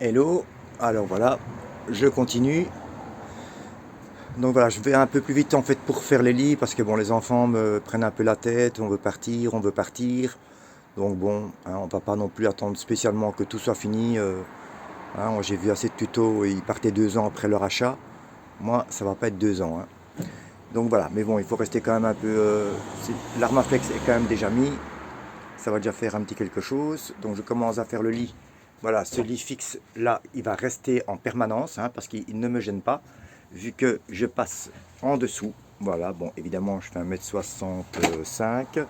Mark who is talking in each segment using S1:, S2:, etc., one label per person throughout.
S1: Hello, alors voilà, je continue. Donc voilà, je vais un peu plus vite en fait pour faire les lits parce que bon, les enfants me prennent un peu la tête, on veut partir, on veut partir. Donc bon, hein, on va pas non plus attendre spécialement que tout soit fini. Hein, moi, j'ai vu assez de tutos, ils partaient 2 ans après leur achat. Moi, ça va pas être 2 ans, hein. Donc voilà, mais bon, il faut rester quand même un peu. L'armaflex est quand même déjà mis, ça va déjà faire un petit quelque chose. Donc je commence à faire le lit. Voilà, ce lit fixe là, il va rester en permanence, hein, parce qu'il ne me gêne pas, vu que je passe en dessous. Voilà, bon, évidemment, je fais 1,65 m.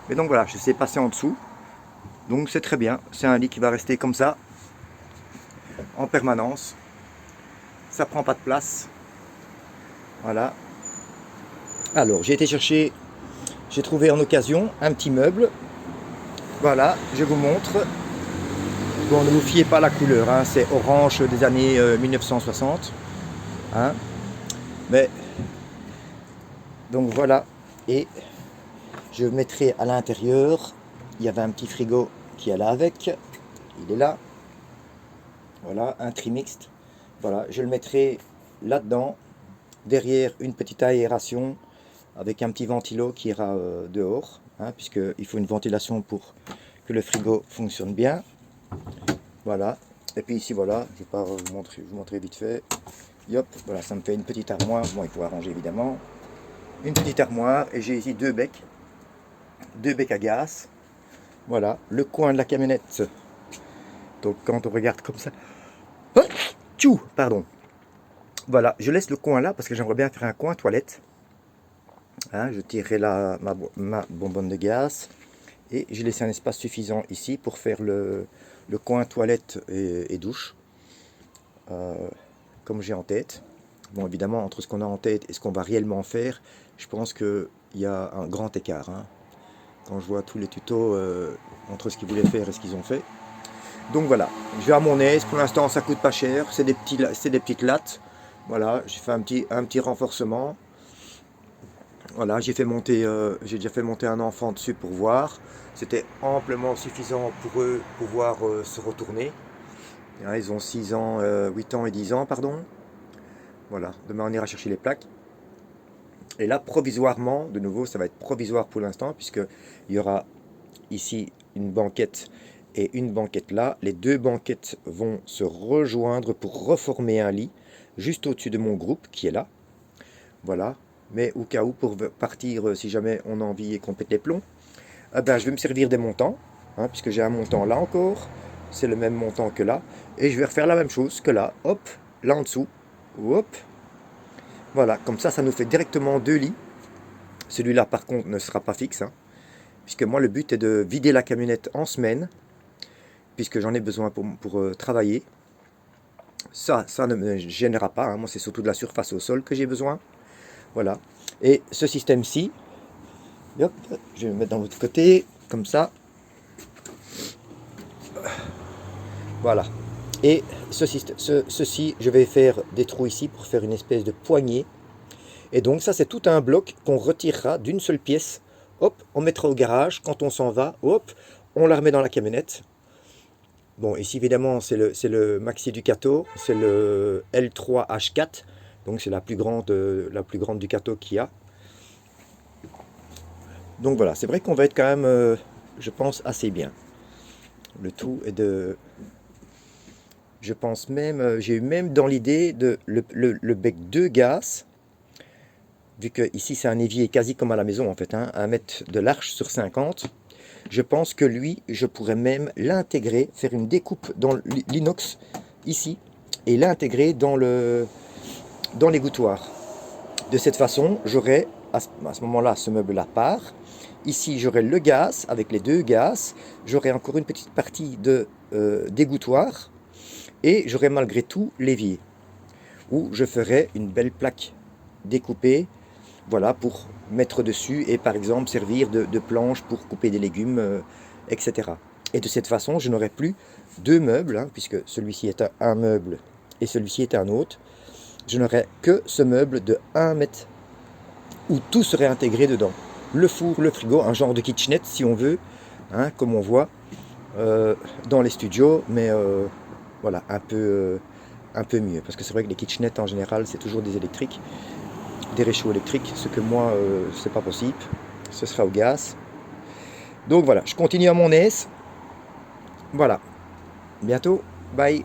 S1: Mais donc voilà, je sais passer en dessous. Donc c'est très bien. C'est un lit qui va rester comme ça, en permanence. Ça prend pas de place. Voilà. Alors, j'ai été chercher, j'ai trouvé en occasion un petit meuble. Voilà, je vous montre. Bon, ne vous fiez pas à la couleur, hein, c'est orange des années 1960. Hein, mais donc voilà, et je mettrai à l'intérieur, il y avait un petit frigo qui allait avec, il est là. Voilà, un trimixte. Voilà, je le mettrai là-dedans, derrière une petite aération avec un petit ventilo qui ira dehors, hein, puisqu'il faut une ventilation pour que le frigo fonctionne bien. Voilà, et puis ici voilà, je vais pas vous montrer vite fait. Yop, voilà, ça me fait une petite armoire. Bon, il faut arranger évidemment. Une petite armoire, et j'ai ici deux becs à gaz. Voilà, le coin de la camionnette. Donc quand on regarde comme ça, oh, tchou, pardon. Voilà, je laisse le coin là parce que j'aimerais bien faire un coin toilette. Hein, je tirerai ma bonbonne de gaz et j'ai laissé un espace suffisant ici pour faire le coin toilette et douche, comme j'ai en tête. Bon, évidemment, entre ce qu'on a en tête et ce qu'on va réellement faire, je pense qu'il y a un grand écart, hein, quand je vois tous les tutos entre ce qu'ils voulaient faire et ce qu'ils ont fait. Donc voilà, je vais à mon aise. Pour l'instant, ça coûte pas cher. C'est des petites lattes. Voilà, j'ai fait un petit renforcement. Voilà, j'ai déjà fait monter un enfant dessus pour voir. C'était amplement suffisant pour eux pouvoir se retourner. Hein, ils ont 6 ans, 8 ans et 10 ans, pardon. Voilà, demain on ira chercher les plaques. Et là, provisoirement, de nouveau, ça va être provisoire pour l'instant, puisqu'il y aura ici une banquette et une banquette là. Les deux banquettes vont se rejoindre pour reformer un lit, juste au-dessus de mon groupe qui est là. Voilà, mais au cas où, pour partir, si jamais on a envie et qu'on pète les plombs, eh ben, je vais me servir des montants, hein, puisque j'ai un montant là encore, c'est le même montant que là, et je vais refaire la même chose que là, hop, là en dessous, hop. Voilà, comme ça nous fait directement deux lits. Celui-là, par contre, ne sera pas fixe, hein, puisque moi, le but est de vider la camionnette en semaine, puisque j'en ai besoin pour travailler. Ça ne me gênera pas, hein. Moi, c'est surtout de la surface au sol que j'ai besoin. Voilà. Et ce système-ci, je vais le mettre dans l'autre côté, comme ça. Voilà. Et ceci, je vais faire des trous ici pour faire une espèce de poignée. Et donc ça, c'est tout un bloc qu'on retirera d'une seule pièce. Hop, on mettra au garage. Quand on s'en va, hop, on la remet dans la camionnette. Bon, ici évidemment, c'est le Maxi Ducato, c'est le L3H4. Donc c'est la plus grande Ducato qu'il y a. Donc voilà, c'est vrai qu'on va être quand même, je pense, assez bien. Le tout est de... Je pense même, j'ai eu même dans l'idée de le bec de gaz, vu que ici c'est un évier quasi comme à la maison en fait, hein, 1 mètre de large sur 50. Je pense que lui, je pourrais même l'intégrer, faire une découpe dans l'inox ici, et l'intégrer dans l'égouttoir. De cette façon, j'aurai à ce moment-là ce meuble-là part. Ici, j'aurai le gaz avec les deux gaz. J'aurai encore une petite partie d'égouttoir. Et j'aurai malgré tout l'évier, où je ferai une belle plaque découpée, voilà, pour mettre dessus et par exemple servir de planche pour couper des légumes, etc. Et de cette façon, je n'aurai plus deux meubles, hein, puisque celui-ci est un meuble et celui-ci est un autre. Je n'aurai que ce meuble de 1 mètre où tout serait intégré dedans. Le four, le frigo, un genre de kitchenette si on veut, hein, comme on voit dans les studios, mais voilà, un peu mieux. Parce que c'est vrai que les kitchenettes en général, c'est toujours des électriques, des réchauds électriques, ce que moi, c'est pas possible. Ce sera au gaz. Donc voilà, je continue à mon aise. Voilà, bientôt, bye.